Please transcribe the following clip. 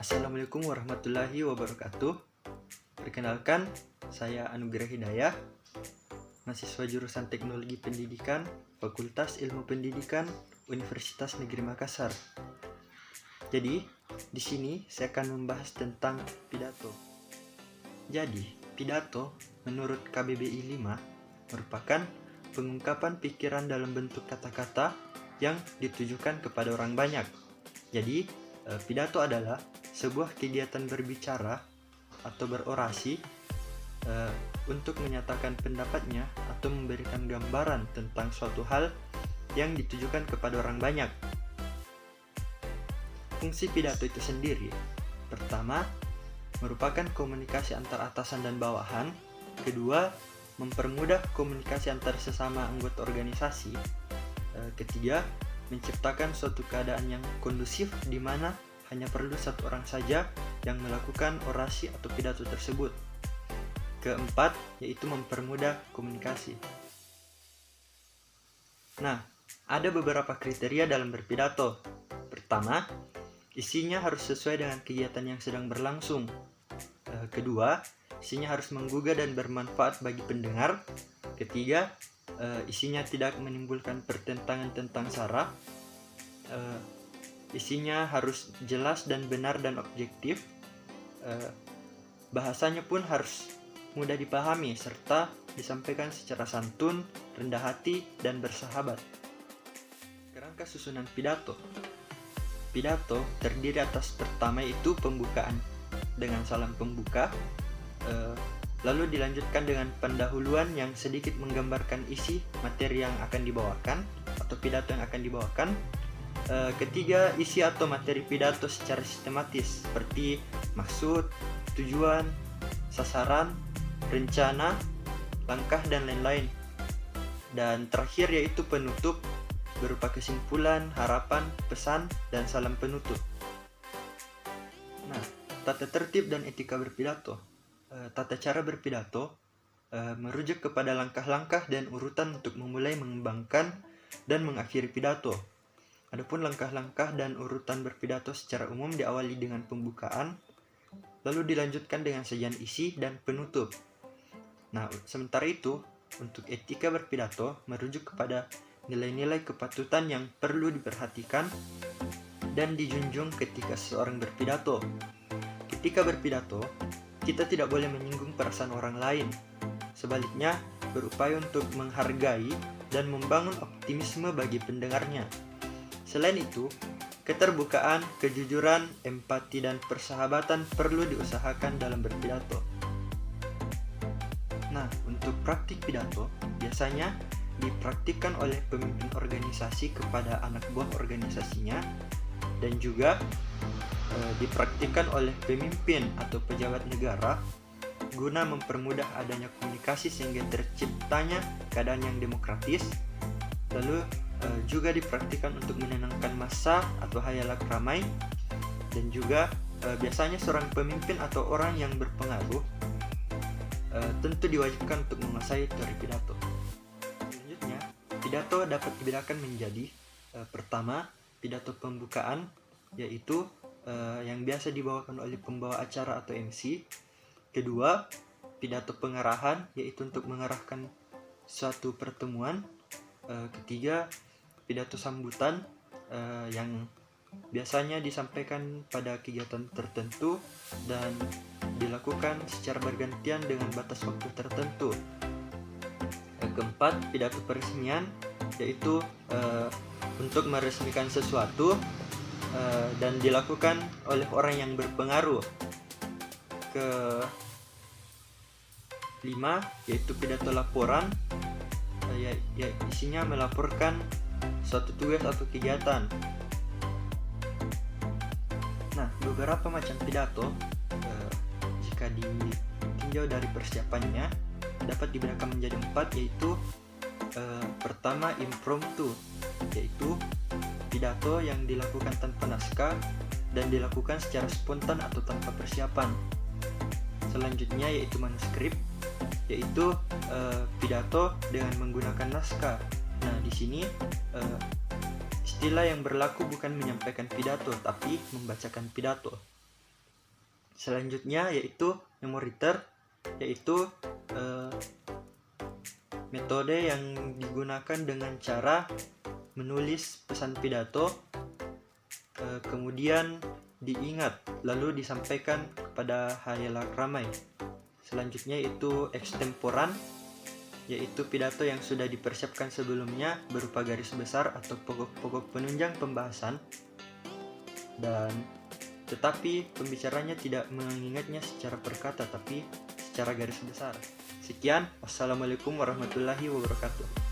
Assalamualaikum warahmatullahi wabarakatuh. Perkenalkan, saya Anugerah Hidayah, mahasiswa jurusan Teknologi Pendidikan, Fakultas Ilmu Pendidikan, Universitas Negeri Makassar. Jadi, di sini saya akan membahas tentang pidato. Jadi, pidato menurut KBBI 5 merupakan pengungkapan pikiran dalam bentuk kata-kata yang ditujukan kepada orang banyak. Jadi, pidato adalah sebuah kegiatan berbicara atau berorasi untuk menyatakan pendapatnya atau memberikan gambaran tentang suatu hal yang ditujukan kepada orang banyak. Fungsi pidato itu sendiri, pertama, merupakan komunikasi antar atasan dan bawahan. Kedua, mempermudah komunikasi antar sesama anggota organisasi. Ketiga, menciptakan suatu keadaan yang kondusif di mana hanya perlu satu orang saja yang melakukan orasi atau pidato tersebut. Keempat, yaitu mempermudah komunikasi. Nah, ada beberapa kriteria dalam berpidato. Pertama, isinya harus sesuai dengan kegiatan yang sedang berlangsung. Kedua, isinya harus menggugah dan bermanfaat bagi pendengar. Ketiga, isinya tidak menimbulkan pertentangan tentang sara. Isinya harus jelas dan benar dan objektif. Bahasanya pun harus mudah dipahami serta disampaikan secara santun, rendah hati, dan bersahabat. Kerangka susunan pidato. Pidato terdiri atas pertama itu pembukaan dengan salam pembuka, lalu dilanjutkan dengan pendahuluan yang sedikit menggambarkan isi materi yang akan dibawakan atau pidato yang akan dibawakan. Ketiga, isi atau materi pidato secara sistematis seperti maksud, tujuan, sasaran, rencana, langkah, dan lain-lain. Dan terakhir yaitu penutup berupa kesimpulan, harapan, pesan, dan salam penutup. Nah, tata tertib dan etika berpidato. Tata cara berpidato merujuk kepada langkah-langkah dan urutan untuk memulai, mengembangkan, dan mengakhiri pidato. Adapun langkah-langkah dan urutan berpidato secara umum diawali dengan pembukaan, lalu dilanjutkan dengan sajian isi dan penutup. Nah, sementara itu, untuk etika berpidato merujuk kepada nilai-nilai kepatutan yang perlu diperhatikan dan dijunjung ketika seseorang berpidato. Ketika berpidato, kita tidak boleh menyinggung perasaan orang lain. Sebaliknya, berupaya untuk menghargai dan membangun optimisme bagi pendengarnya. Selain itu, keterbukaan, kejujuran, empati, dan persahabatan perlu diusahakan dalam berpidato. Nah, untuk praktik pidato, biasanya dipraktikkan oleh pemimpin organisasi kepada anak buah organisasinya, dan juga dipraktikkan oleh pemimpin atau pejabat negara guna mempermudah adanya komunikasi sehingga terciptanya keadaan yang demokratis. Lalu juga dipraktikkan untuk menenangkan massa atau khayalak ramai, dan juga biasanya seorang pemimpin atau orang yang berpengaruh tentu diwajibkan untuk menguasai teori pidato. Selanjutnya, pidato dapat dibedakan menjadi pertama, pidato pembukaan, yaitu yang biasa dibawakan oleh pembawa acara atau MC. Kedua, pidato pengarahan, yaitu untuk mengarahkan suatu pertemuan. Ketiga, pidato sambutan yang biasanya disampaikan pada kegiatan tertentu dan dilakukan secara bergantian dengan batas waktu tertentu. Keempat, pidato peresmian, yaitu untuk meresmikan sesuatu dan dilakukan oleh orang yang berpengaruh. Kelima, yaitu pidato laporan, ya isinya melaporkan suatu tugas atau kegiatan. Nah, beberapa macam pidato jika ditinjau dari persiapannya dapat dibedakan menjadi 4, yaitu pertama, impromptu, yaitu pidato yang dilakukan tanpa naskah dan dilakukan secara spontan atau tanpa persiapan. Selanjutnya yaitu manuskrip, yaitu pidato dengan menggunakan naskah. Nah, di sini istilah yang berlaku bukan menyampaikan pidato, tapi membacakan pidato. Selanjutnya yaitu memoriter, yaitu metode yang digunakan dengan cara menulis pesan pidato, kemudian diingat lalu disampaikan kepada khalayak ramai. Selanjutnya itu extemporan, yaitu pidato yang sudah dipersiapkan sebelumnya berupa garis besar atau pokok-pokok penunjang pembahasan, dan tetapi pembicaranya tidak mengingatnya secara perkata tapi secara garis besar. Sekian, wassalamualaikum warahmatullahi wabarakatuh.